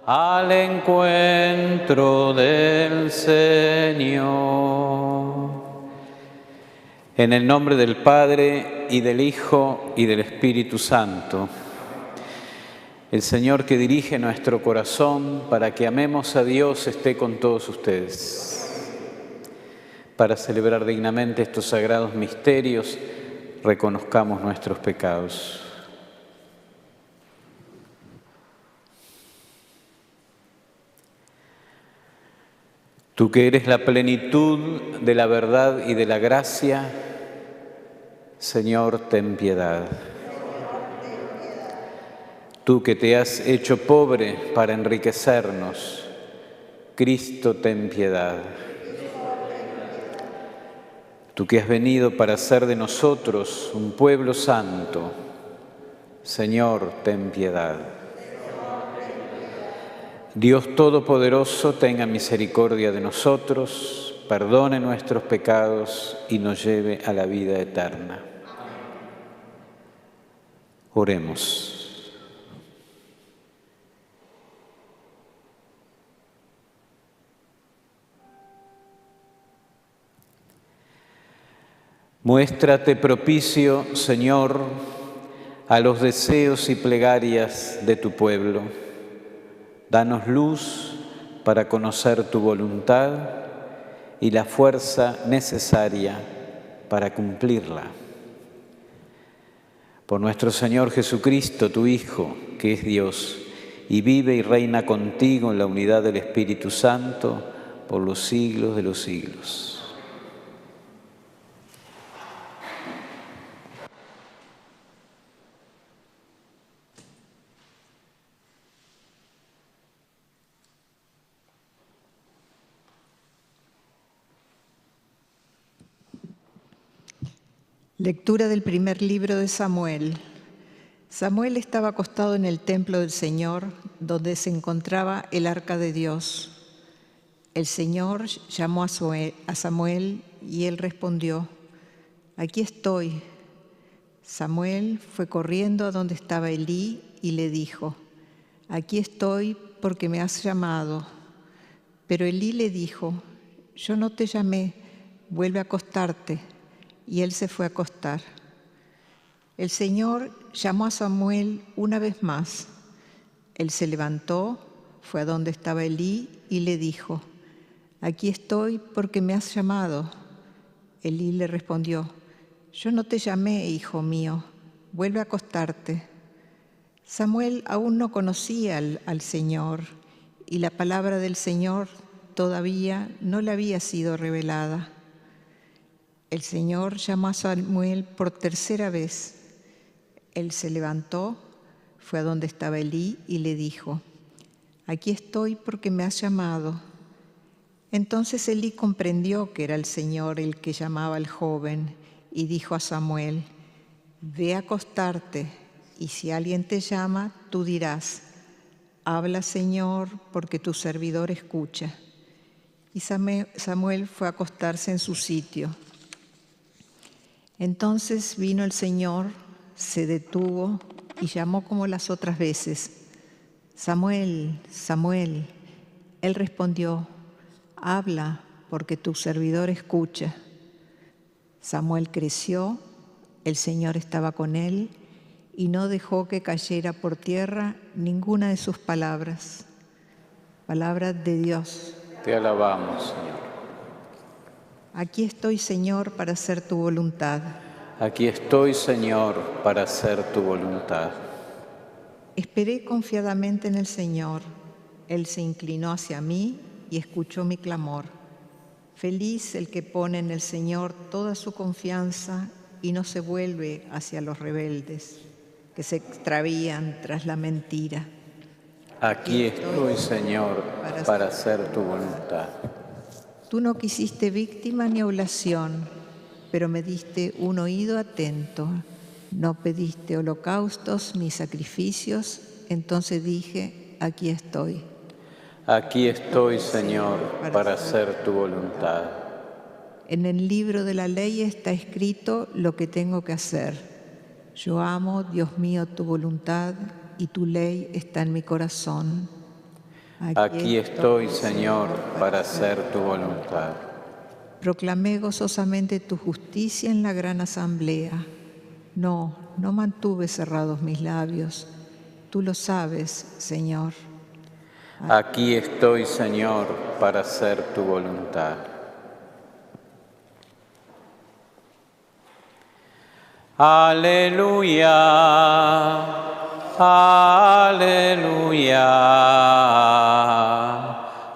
al encuentro del Señor. En el nombre del Padre, y del Hijo, y del Espíritu Santo. El Señor que dirige nuestro corazón para que amemos a Dios esté con todos ustedes. Para celebrar dignamente estos sagrados misterios, reconozcamos nuestros pecados. Tú que eres la plenitud de la verdad y de la gracia, Señor, ten piedad. Tú que te has hecho pobre para enriquecernos, Cristo, ten piedad. Tú que has venido para hacer de nosotros un pueblo santo, Señor, ten piedad. Dios Todopoderoso, tenga misericordia de nosotros, perdone nuestros pecados y nos lleve a la vida eterna. Oremos. Muéstrate propicio, Señor, a los deseos y plegarias de tu pueblo. Danos luz para conocer tu voluntad y la fuerza necesaria para cumplirla. Por nuestro Señor Jesucristo, tu Hijo, que es Dios, y vive y reina contigo en la unidad del Espíritu Santo, por los siglos de los siglos. Lectura del primer libro de Samuel. Samuel estaba acostado en el templo del Señor, donde se encontraba el arca de Dios. El Señor llamó a Samuel y él respondió: «Aquí estoy». Samuel fue corriendo a donde estaba Elí y le dijo: «Aquí estoy porque me has llamado». Pero Elí le dijo: «Yo no te llamé, vuelve a acostarte». Y él se fue a acostar. El Señor llamó a Samuel una vez más. Él se levantó, fue a donde estaba Elí y le dijo: «Aquí estoy porque me has llamado». Elí le respondió: «Yo no te llamé, hijo mío, vuelve a acostarte». Samuel aún no conocía al Señor y la palabra del Señor todavía no le había sido revelada. El Señor llamó a Samuel por tercera vez. Él se levantó, fue a donde estaba Elí y le dijo: «Aquí estoy porque me has llamado». Entonces Elí comprendió que era el Señor el que llamaba al joven y dijo a Samuel: «Ve a acostarte, y si alguien te llama, tú dirás: habla, Señor, porque tu servidor escucha». Y Samuel fue a acostarse en su sitio. Entonces vino el Señor, se detuvo y llamó como las otras veces: «Samuel, Samuel». Él respondió: «Habla, porque tu servidor escucha». Samuel creció, el Señor estaba con él y no dejó que cayera por tierra ninguna de sus palabras. Palabra de Dios. Te alabamos, Señor. Aquí estoy, Señor, para hacer tu voluntad. Aquí estoy, Señor, para hacer tu voluntad. Esperé confiadamente en el Señor. Él se inclinó hacia mí y escuchó mi clamor. Feliz el que pone en el Señor toda su confianza y no se vuelve hacia los rebeldes, que se extravían tras la mentira. Aquí estoy, Señor, para hacer tu voluntad. Tú no quisiste víctima ni oblación, pero me diste un oído atento. No pediste holocaustos ni sacrificios, entonces dije: aquí estoy. Aquí estoy, Señor, para hacer tu voluntad. En el libro de la ley está escrito lo que tengo que hacer. Yo amo, Dios mío, tu voluntad y tu ley está en mi corazón. Aquí estoy, Señor, para hacer tu voluntad. Proclamé gozosamente tu justicia en la gran asamblea. No mantuve cerrados mis labios. Tú lo sabes, Señor. Aquí estoy, Señor, para hacer tu voluntad. Aleluya, aleluya,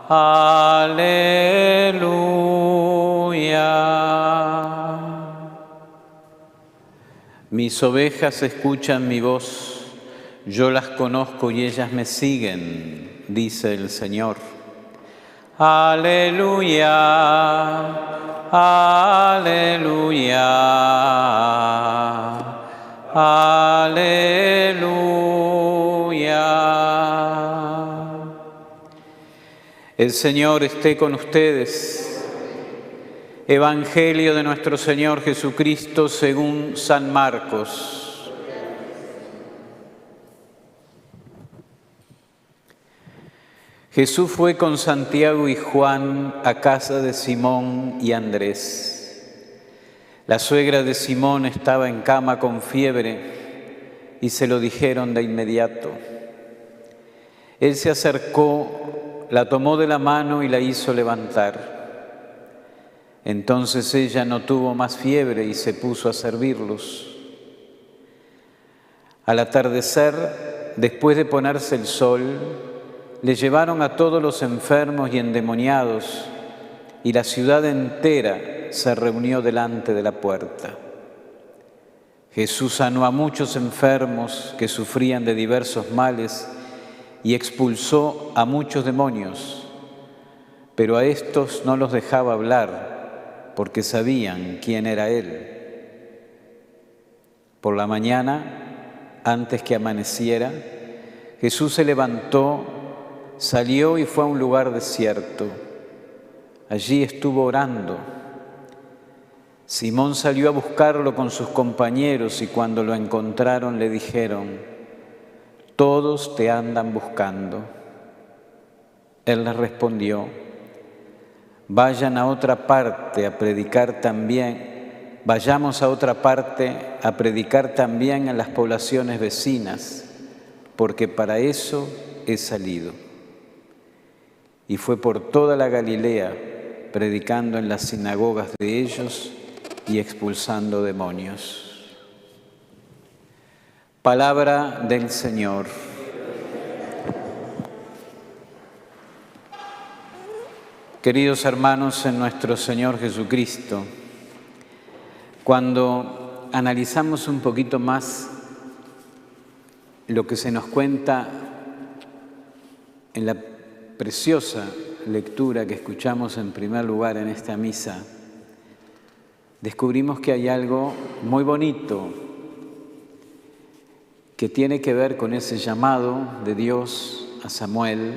aleluya. Mis ovejas escuchan mi voz, yo las conozco y ellas me siguen, dice el Señor. Aleluya. Aleluya, aleluya. El Señor esté con ustedes. Evangelio de nuestro Señor Jesucristo según San Marcos. Jesús fue con Santiago y Juan a casa de Simón y Andrés. La suegra de Simón estaba en cama con fiebre y se lo dijeron de inmediato. Él se acercó, la tomó de la mano y la hizo levantar. Entonces ella no tuvo más fiebre y se puso a servirlos. Al atardecer, después de ponerse el sol, le llevaron a todos los enfermos y endemoniados, y la ciudad entera se reunió delante de la puerta. Jesús sanó a muchos enfermos que sufrían de diversos males y expulsó a muchos demonios, pero a estos no los dejaba hablar porque sabían quién era Él. Por la mañana, antes que amaneciera, Jesús se levantó, salió y fue a un lugar desierto. Allí estuvo orando. Simón salió a buscarlo con sus compañeros y cuando lo encontraron le dijeron: «Todos te andan buscando». Él les respondió: «Vayan a otra parte a predicar también, vayamos a otra parte a predicar también en las poblaciones vecinas, porque para eso he salido». Y fue por toda la Galilea, predicando en las sinagogas de ellos y expulsando demonios. Palabra del Señor. Queridos hermanos en nuestro Señor Jesucristo, cuando analizamos un poquito más lo que se nos cuenta en la preciosa lectura que escuchamos en primer lugar en esta misa, descubrimos que hay algo muy bonito que tiene que ver con ese llamado de Dios a Samuel,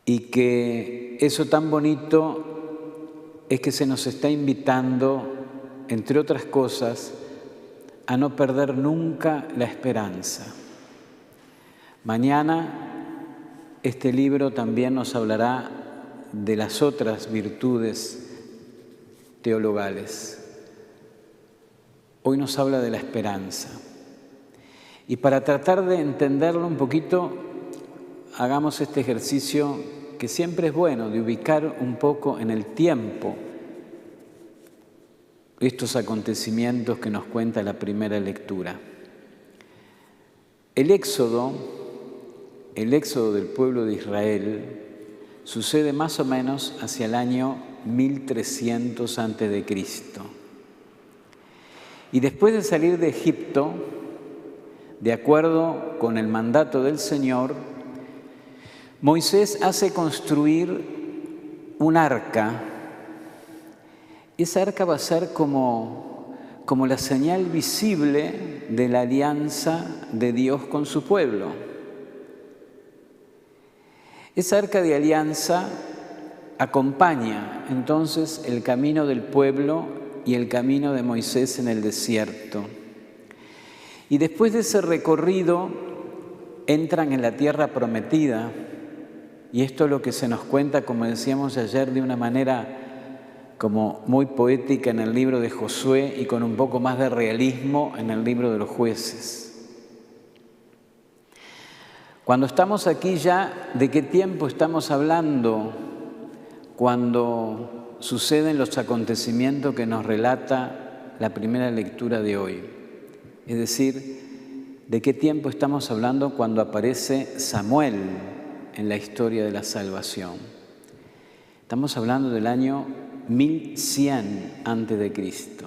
y que eso tan bonito es que se nos está invitando, entre otras cosas, a no perder nunca la esperanza. Mañana este libro también nos hablará de las otras virtudes teologales. Hoy nos habla de la esperanza. Y para tratar de entenderlo un poquito, hagamos este ejercicio que siempre es bueno, de ubicar un poco en el tiempo estos acontecimientos que nos cuenta la primera lectura. El éxodo del pueblo de Israel sucede más o menos hacia el año 1300 a.C. Y después de salir de Egipto, de acuerdo con el mandato del Señor, Moisés hace construir un arca. Esa arca va a ser como la señal visible de la alianza de Dios con su pueblo. Esa arca de alianza acompaña entonces el camino del pueblo y el camino de Moisés en el desierto. Y después de ese recorrido, entran en la tierra prometida, y esto es lo que se nos cuenta, como decíamos ayer, de una manera como muy poética en el libro de Josué y con un poco más de realismo en el libro de los Jueces. Cuando estamos aquí ya, ¿de qué tiempo estamos hablando cuando suceden los acontecimientos que nos relata la primera lectura de hoy? Es decir, ¿de qué tiempo estamos hablando cuando aparece Samuel en la historia de la salvación? Estamos hablando del año 1100 antes de Cristo,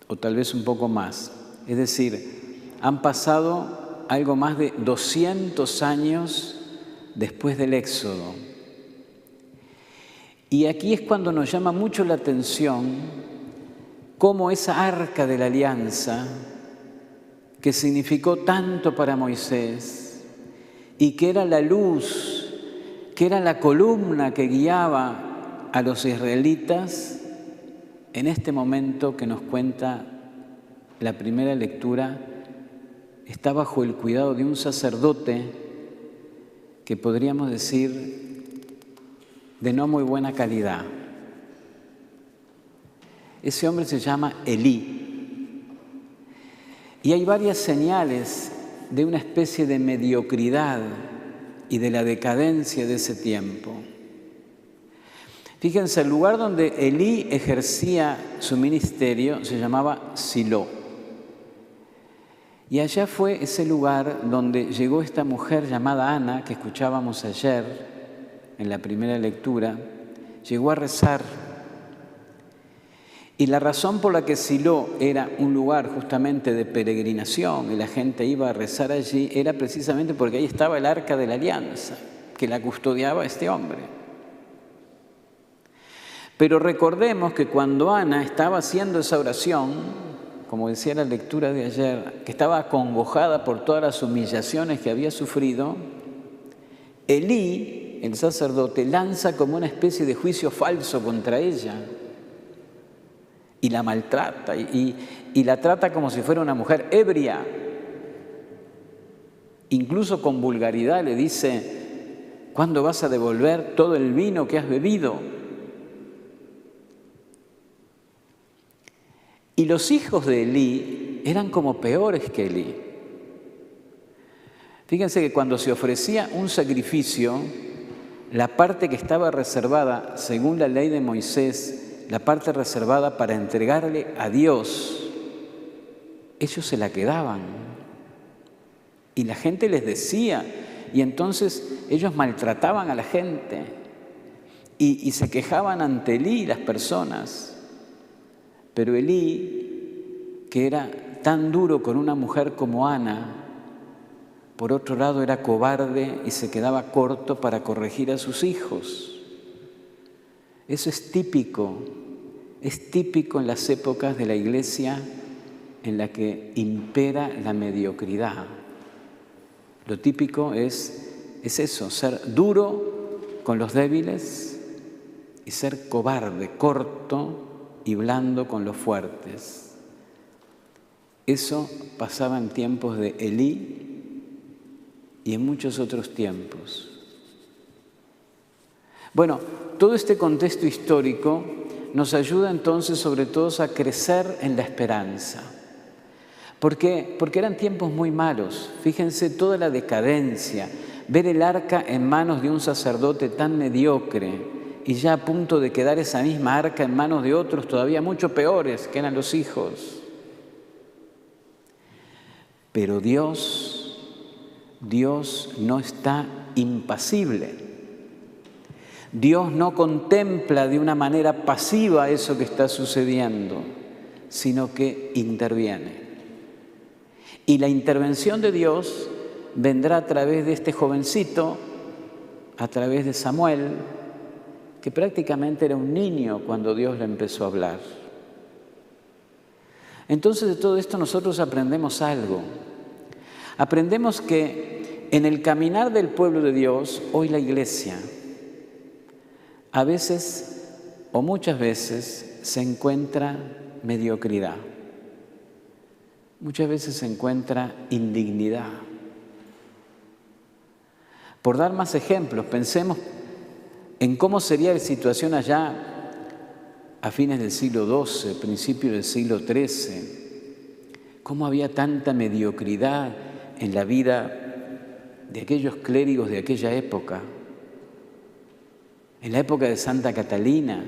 o tal vez un poco más. Es decir, han pasado algo más de 200 años después del Éxodo. Y aquí es cuando nos llama mucho la atención cómo esa arca de la alianza, que significó tanto para Moisés y que era la luz, que era la columna que guiaba a los israelitas, en este momento que nos cuenta la primera lectura, está bajo el cuidado de un sacerdote que podríamos decir de no muy buena calidad. Ese hombre se llama Elí. Y hay varias señales de una especie de mediocridad y de la decadencia de ese tiempo. Fíjense, el lugar donde Elí ejercía su ministerio se llamaba Silo. Y allá fue ese lugar donde llegó esta mujer llamada Ana, que escuchábamos ayer en la primera lectura, llegó a rezar. Y la razón por la que Silo era un lugar justamente de peregrinación y la gente iba a rezar allí era precisamente porque ahí estaba el arca de la alianza, que la custodiaba este hombre. Pero recordemos que cuando Ana estaba haciendo esa oración, como decía la lectura de ayer, que estaba acongojada por todas las humillaciones que había sufrido, Elí, el sacerdote, lanza como una especie de juicio falso contra ella y la maltrata y la trata como si fuera una mujer ebria. Incluso con vulgaridad le dice: ¿cuándo vas a devolver todo el vino que has bebido? Y los hijos de Elí eran como peores que Elí. Fíjense que cuando se ofrecía un sacrificio, la parte que estaba reservada, según la ley de Moisés, la parte reservada para entregarle a Dios, ellos se la quedaban. Y la gente les decía, y entonces ellos maltrataban a la gente y se quejaban ante Elí las personas. Pero Elí, que era tan duro con una mujer como Ana, por otro lado era cobarde y se quedaba corto para corregir a sus hijos. Eso es típico en las épocas de la Iglesia en la que impera la mediocridad. Lo típico es eso, ser duro con los débiles y ser cobarde, corto y blando con los fuertes. Eso pasaba en tiempos de Elí y en muchos otros tiempos. Bueno, todo este contexto histórico nos ayuda entonces sobre todo a crecer en la esperanza. ¿Por qué? Porque eran tiempos muy malos. Fíjense toda la decadencia, ver el arca en manos de un sacerdote tan mediocre y ya a punto de quedar esa misma arca en manos de otros todavía mucho peores, que eran los hijos. Pero Dios no está impasible. Dios no contempla de una manera pasiva eso que está sucediendo, sino que interviene. Y la intervención de Dios vendrá a través de este jovencito, a través de Samuel, que prácticamente era un niño cuando Dios le empezó a hablar. Entonces de todo esto nosotros aprendemos algo. Aprendemos que en el caminar del pueblo de Dios, hoy la Iglesia, a veces o muchas veces se encuentra mediocridad. Muchas veces se encuentra indignidad. Por dar más ejemplos, pensemos en cómo sería la situación allá a fines del siglo XII, principio del siglo XIII. Cómo había tanta mediocridad en la vida de aquellos clérigos de aquella época. En la época de Santa Catalina,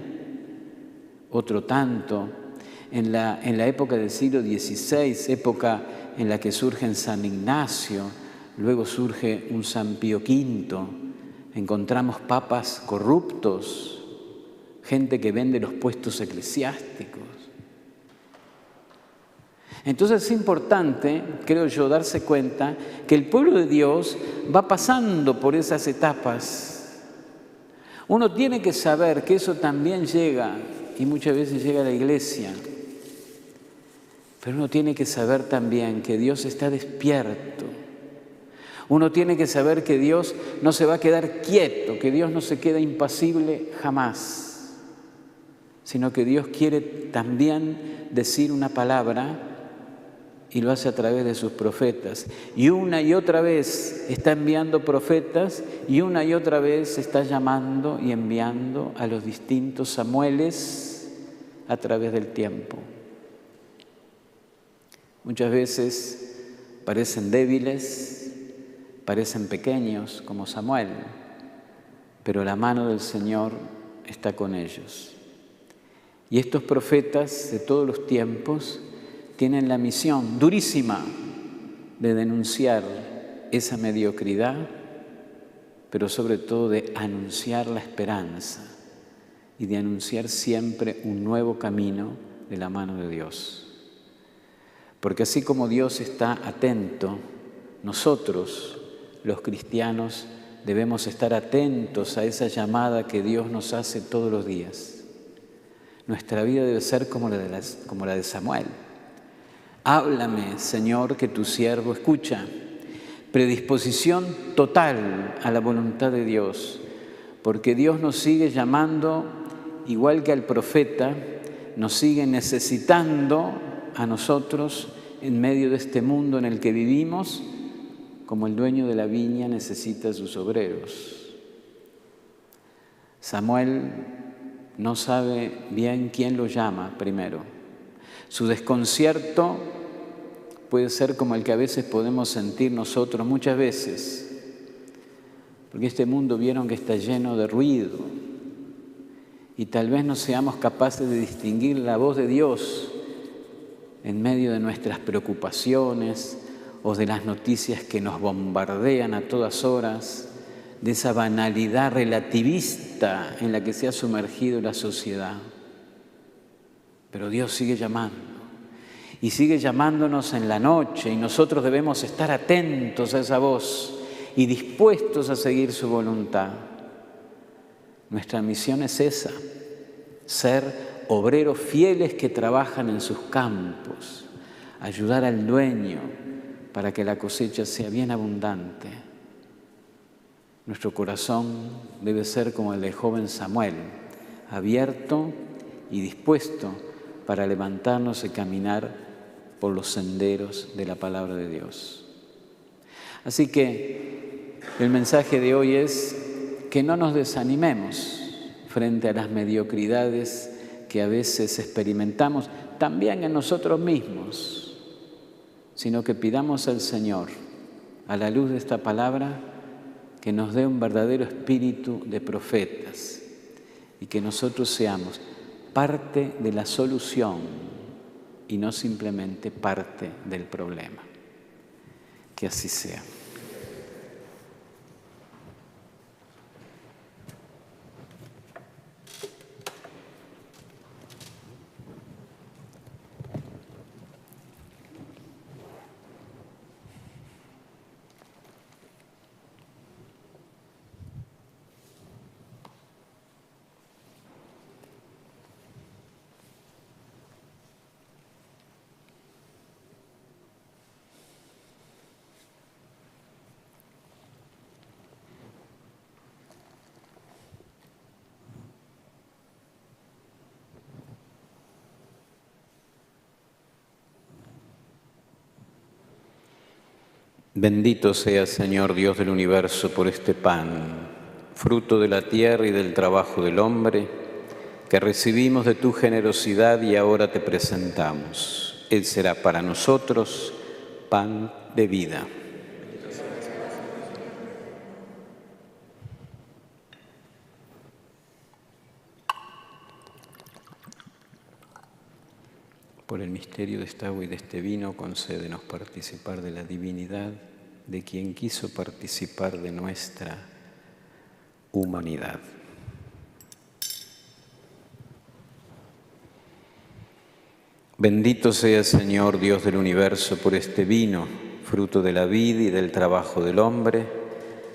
otro tanto. En la época del siglo XVI, época en la que surge San Ignacio, luego surge un San Pío V, encontramos papas corruptos, gente que vende los puestos eclesiásticos. Entonces es importante, creo yo, darse cuenta que el pueblo de Dios va pasando por esas etapas. Uno tiene que saber que eso también llega, y muchas veces llega a la iglesia, pero uno tiene que saber también que Dios está despierto. Uno tiene que saber que Dios no se va a quedar quieto, que Dios no se queda impasible jamás, sino que Dios quiere también decir una palabra y lo hace a través de sus profetas. Y una y otra vez está enviando profetas y una y otra vez está llamando y enviando a los distintos Samueles a través del tiempo. Muchas veces parecen débiles, parecen pequeños como Samuel, pero la mano del Señor está con ellos. Y estos profetas de todos los tiempos tienen la misión durísima de denunciar esa mediocridad, pero sobre todo de anunciar la esperanza y de anunciar siempre un nuevo camino de la mano de Dios. Porque así como Dios está atento, nosotros, los cristianos, debemos estar atentos a esa llamada que Dios nos hace todos los días. Nuestra vida debe ser como la de Samuel. Háblame, Señor, que tu siervo escucha. Predisposición total a la voluntad de Dios, porque Dios nos sigue llamando, igual que al profeta, nos sigue necesitando a nosotros en medio de este mundo en el que vivimos, como el dueño de la viña necesita a sus obreros. Samuel no sabe bien quién lo llama primero. Su desconcierto puede ser como el que a veces podemos sentir nosotros, muchas veces, porque este mundo vieron que está lleno de ruido y tal vez no seamos capaces de distinguir la voz de Dios en medio de nuestras preocupaciones o de las noticias que nos bombardean a todas horas, de esa banalidad relativista en la que se ha sumergido la sociedad. Pero Dios sigue llamando y sigue llamándonos en la noche y nosotros debemos estar atentos a esa voz y dispuestos a seguir su voluntad. Nuestra misión es esa, ser obreros fieles que trabajan en sus campos, ayudar al dueño para que la cosecha sea bien abundante. Nuestro corazón debe ser como el del joven Samuel, abierto y dispuesto para levantarnos y caminar por los senderos de la palabra de Dios. Así que el mensaje de hoy es que no nos desanimemos frente a las mediocridades que a veces experimentamos también en nosotros mismos, sino que pidamos al Señor, a la luz de esta palabra, que nos dé un verdadero espíritu de profetas y que nosotros seamos parte de la solución y no simplemente parte del problema. Que así sea. Bendito sea, Señor Dios del universo, por este pan, fruto de la tierra y del trabajo del hombre, que recibimos de tu generosidad y ahora te presentamos. Él será para nosotros pan de vida. Por el misterio de esta agua y de este vino, concédenos participar de la divinidad de quien quiso participar de nuestra humanidad. Bendito sea, Señor Dios del universo, por este vino, fruto de la vid y del trabajo del hombre,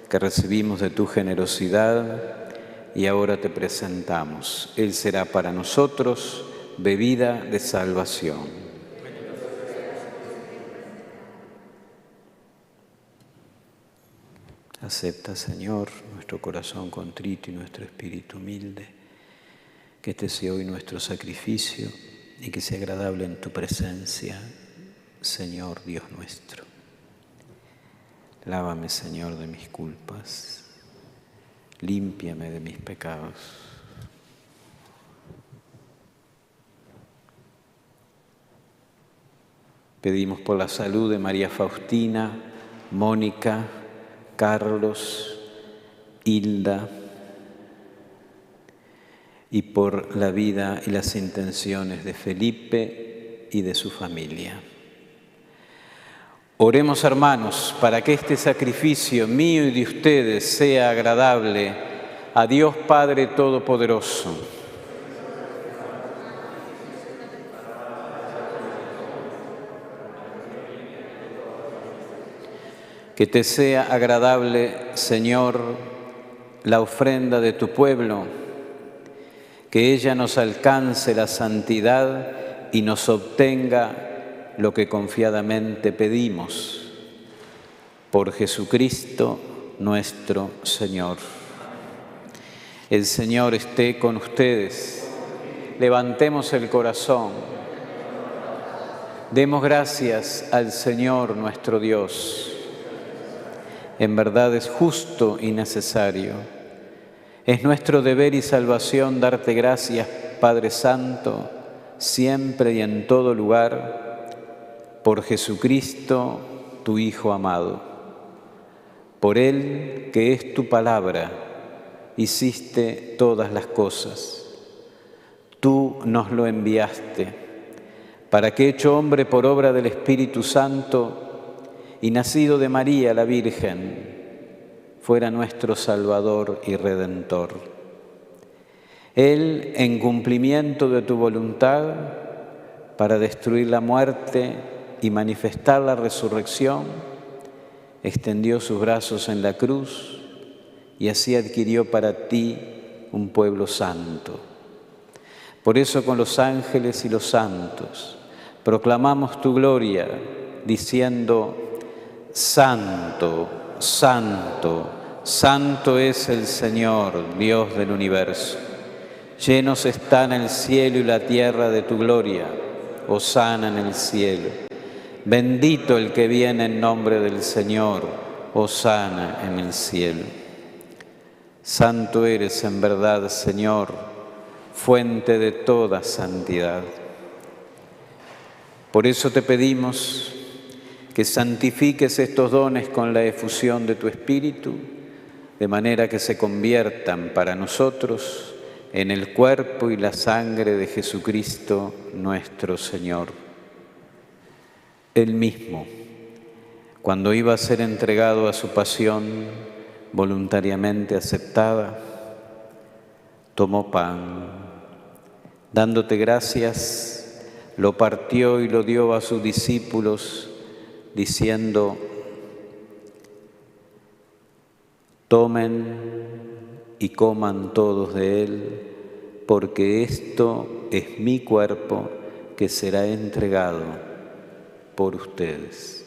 que recibimos de tu generosidad y ahora te presentamos. Él será para nosotros bebida de salvación. Acepta, Señor, nuestro corazón contrito y nuestro espíritu humilde, que este sea hoy nuestro sacrificio y que sea agradable en tu presencia, Señor Dios nuestro. Lávame, Señor, de mis culpas, límpiame de mis pecados. Pedimos por la salud de María Faustina, Mónica, Carlos, Hilda, y por la vida y las intenciones de Felipe y de su familia. Oremos, hermanos, para que este sacrificio mío y de ustedes sea agradable a Dios Padre Todopoderoso. Que te sea agradable, Señor, la ofrenda de tu pueblo, que ella nos alcance la santidad y nos obtenga lo que confiadamente pedimos. Por Jesucristo nuestro Señor. El Señor esté con ustedes. Levantemos el corazón. Demos gracias al Señor nuestro Dios. En verdad es justo y necesario. Es nuestro deber y salvación darte gracias, Padre Santo, siempre y en todo lugar, por Jesucristo, tu Hijo amado. Por Él, que es tu palabra, hiciste todas las cosas. Tú nos lo enviaste, para que, hecho hombre por obra del Espíritu Santo y nacido de María la Virgen, fuera nuestro Salvador y Redentor. Él, en cumplimiento de tu voluntad, para destruir la muerte y manifestar la resurrección, extendió sus brazos en la cruz y así adquirió para ti un pueblo santo. Por eso con los ángeles y los santos proclamamos tu gloria, diciendo: Santo, Santo, Santo es el Señor, Dios del universo. Llenos están el cielo y la tierra de tu gloria. Hosana en el cielo. Bendito el que viene en nombre del Señor. Hosana en el cielo. Santo eres en verdad, Señor, fuente de toda santidad. Por eso te pedimos que santifiques estos dones con la efusión de tu Espíritu, de manera que se conviertan para nosotros en el cuerpo y la sangre de Jesucristo nuestro Señor. Él mismo, cuando iba a ser entregado a su pasión voluntariamente aceptada, tomó pan, dándote gracias, lo partió y lo dio a sus discípulos, diciendo: tomen y coman todos de él, porque esto es mi cuerpo que será entregado por ustedes.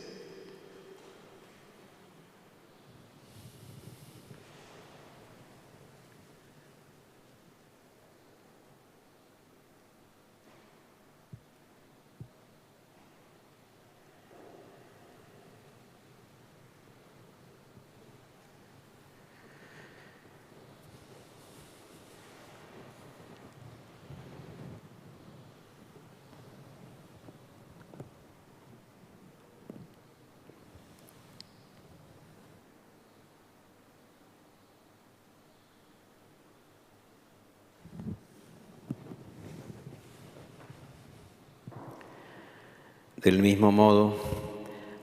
Del mismo modo,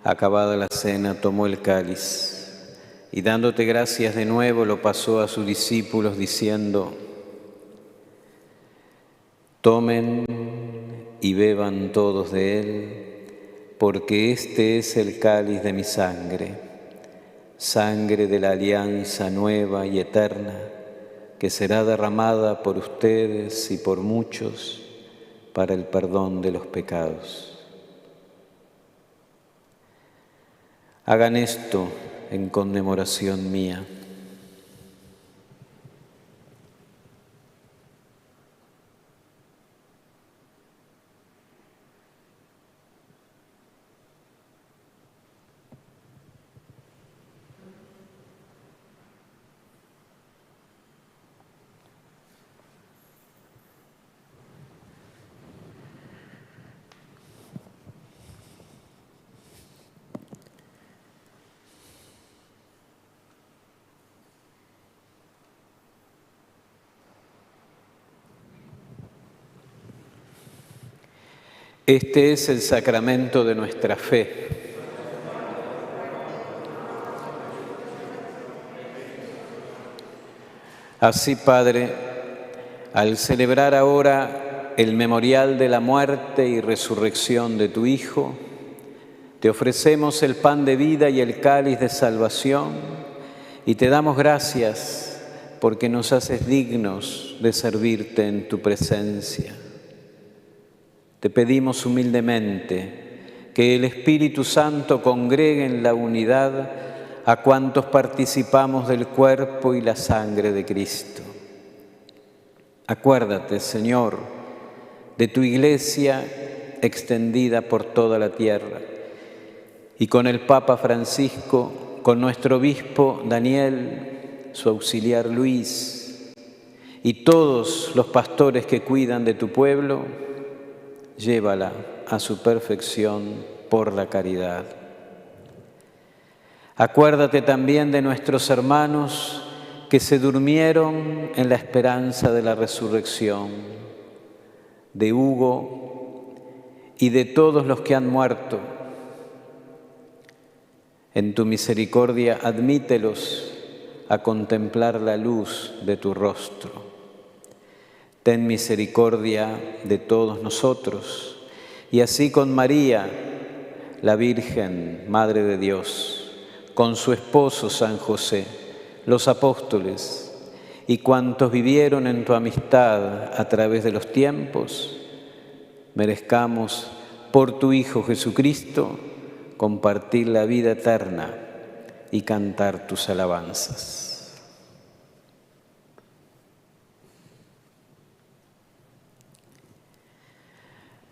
acabada la cena, tomó el cáliz y dándote gracias de nuevo lo pasó a sus discípulos diciendo: tomen y beban todos de él, porque este es el cáliz de mi sangre, sangre de la alianza nueva y eterna, que será derramada por ustedes y por muchos para el perdón de los pecados. Hagan esto en conmemoración mía. Este es el sacramento de nuestra fe. Así, Padre, al celebrar ahora el memorial de la muerte y resurrección de tu Hijo, te ofrecemos el pan de vida y el cáliz de salvación y te damos gracias porque nos haces dignos de servirte en tu presencia. Te pedimos humildemente que el Espíritu Santo congregue en la unidad a cuantos participamos del cuerpo y la sangre de Cristo. Acuérdate, Señor, de tu Iglesia extendida por toda la tierra y con el Papa Francisco, con nuestro obispo Daniel, su auxiliar Luis y todos los pastores que cuidan de tu pueblo, llévala a su perfección por la caridad. Acuérdate también de nuestros hermanos que se durmieron en la esperanza de la resurrección, de Hugo y de todos los que han muerto. En tu misericordia admítelos a contemplar la luz de tu rostro. Ten misericordia de todos nosotros, y así con María, la Virgen, Madre de Dios, con su esposo San José, los apóstoles y cuantos vivieron en tu amistad a través de los tiempos, merezcamos por tu Hijo Jesucristo compartir la vida eterna y cantar tus alabanzas.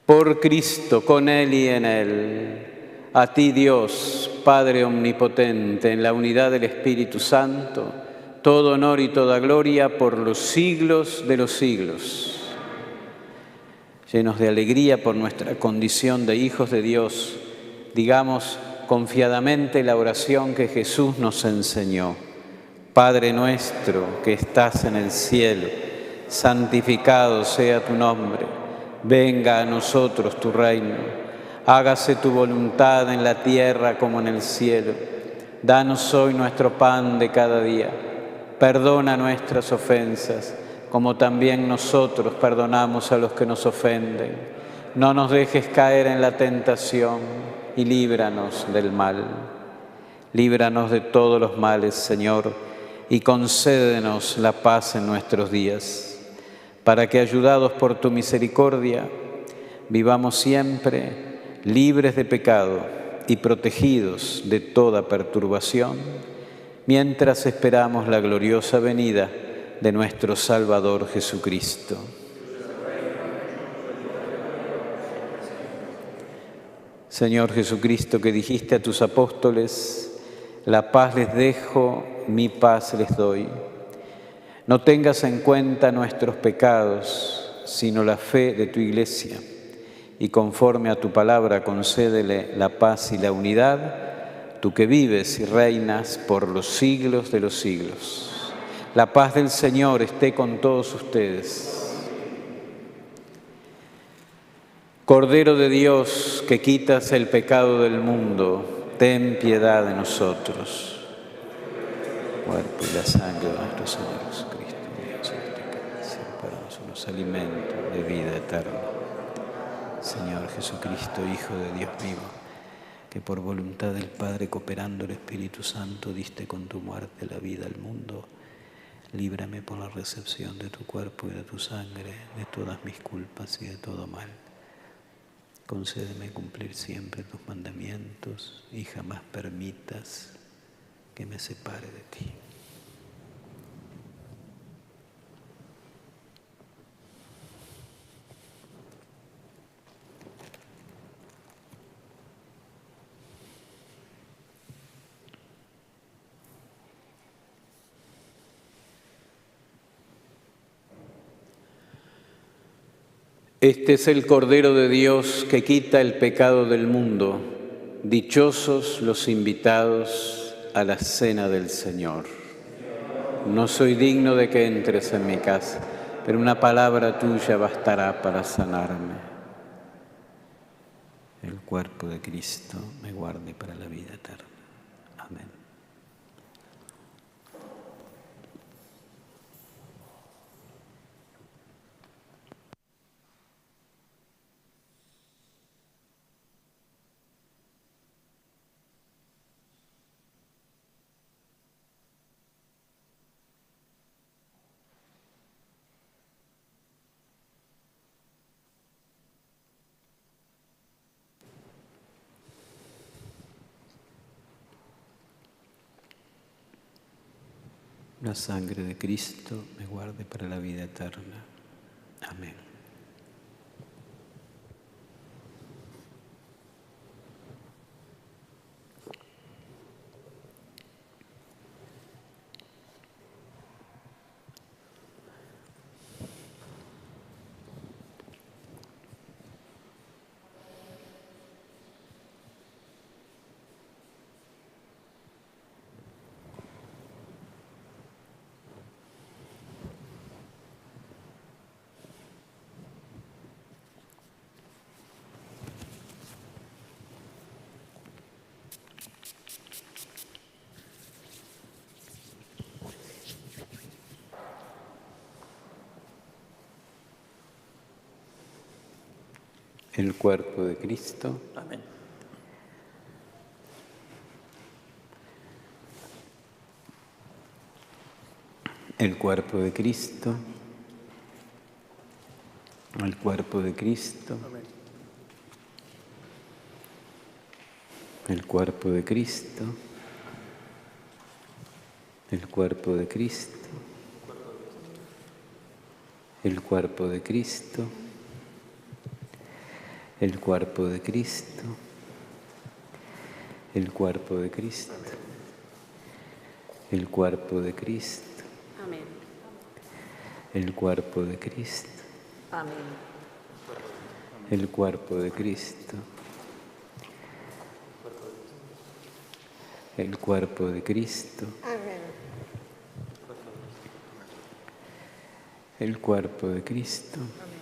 Por Cristo, con Él y en Él, a ti Dios, Padre omnipotente, en la unidad del Espíritu Santo, todo honor y toda gloria por los siglos de los siglos. Llenos de alegría por nuestra condición de hijos de Dios, digamos confiadamente la oración que Jesús nos enseñó. Padre nuestro que estás en el cielo, santificado sea tu nombre. Venga a nosotros tu reino, hágase tu voluntad en la tierra como en el cielo. Danos hoy nuestro pan de cada día. Perdona nuestras ofensas, como también nosotros perdonamos a los que nos ofenden. No nos dejes caer en la tentación y líbranos del mal. Líbranos de todos los males, Señor, y concédenos la paz en nuestros días, para que, ayudados por tu misericordia, vivamos siempre libres de pecado y protegidos de toda perturbación, mientras esperamos la gloriosa venida de nuestro Salvador Jesucristo. Señor Jesucristo, que dijiste a tus apóstoles: la paz les dejo, mi paz les doy. No tengas en cuenta nuestros pecados, sino la fe de tu Iglesia, y conforme a tu palabra concédele la paz y la unidad, tú que vives y reinas por los siglos de los siglos. La paz del Señor esté con todos ustedes. Cordero de Dios, que quitas el pecado del mundo, ten piedad de nosotros. Cuerpo y la sangre de nuestro Señor Jesucristo, Dios, para nosotros alimento de vida eterna. Señor Jesucristo, Hijo de Dios vivo, que por voluntad del Padre, cooperando el Espíritu Santo, diste con tu muerte la vida al mundo, líbrame por la recepción de tu cuerpo y de tu sangre, de todas mis culpas y de todo mal. Concédeme cumplir siempre tus mandamientos y jamás permitas que me separe de ti. Este es el Cordero de Dios que quita el pecado del mundo. Dichosos los invitados a la cena del Señor. No soy digno de que entres en mi casa, pero una palabra tuya bastará para sanarme. El cuerpo de Cristo me guarde para la vida eterna. Amén. La sangre de Cristo me guarde para la vida eterna. Amén. El cuerpo de Cristo. Amén. El cuerpo de Cristo. El cuerpo de Cristo. Amén. El cuerpo de Cristo. El cuerpo de Cristo. El cuerpo de Cristo. El cuerpo de Cristo. El cuerpo de Cristo. El cuerpo de Cristo. Amén. El cuerpo de Cristo. Amén. El cuerpo de Cristo. El cuerpo de Cristo. Amén. El cuerpo de Cristo. Amén.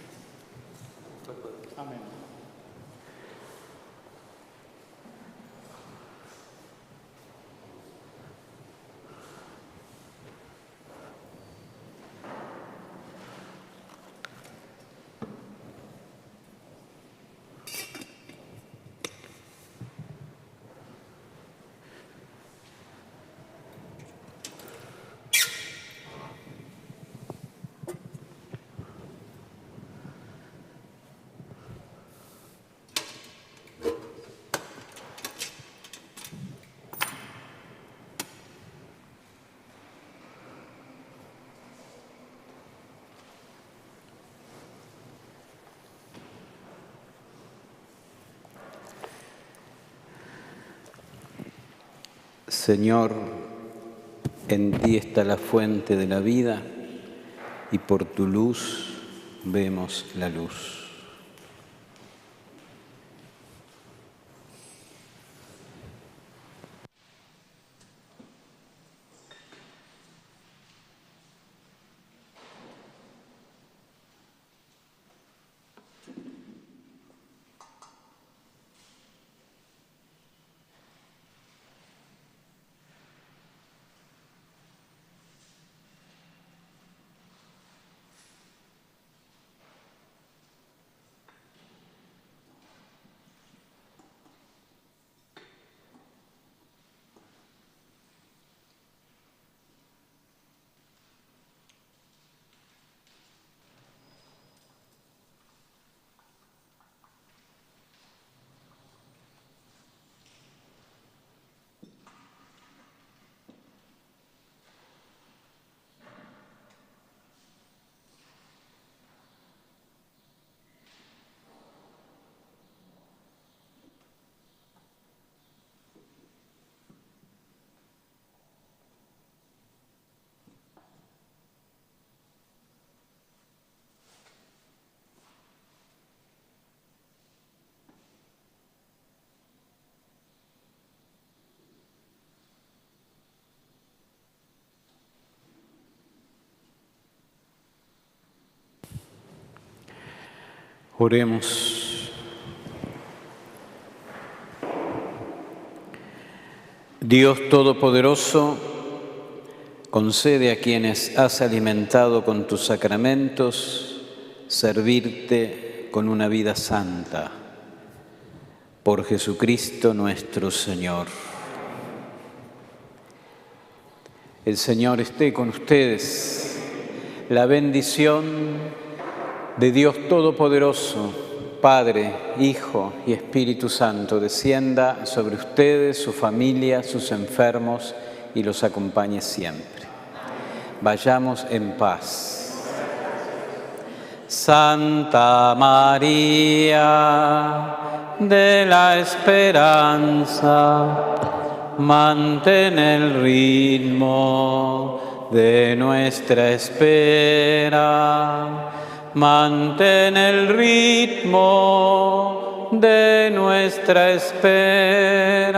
Señor, en ti está la fuente de la vida y por tu luz vemos la luz. Oremos. Dios Todopoderoso, concede a quienes has alimentado con tus sacramentos servirte con una vida santa. Por Jesucristo nuestro Señor. El Señor esté con ustedes. La bendición de Dios Todopoderoso, Padre, Hijo y Espíritu Santo, descienda sobre ustedes, su familia, sus enfermos y los acompañe siempre. Vayamos en paz. Santa María de la Esperanza, mantén el ritmo de nuestra espera. Mantén el ritmo de nuestra espera.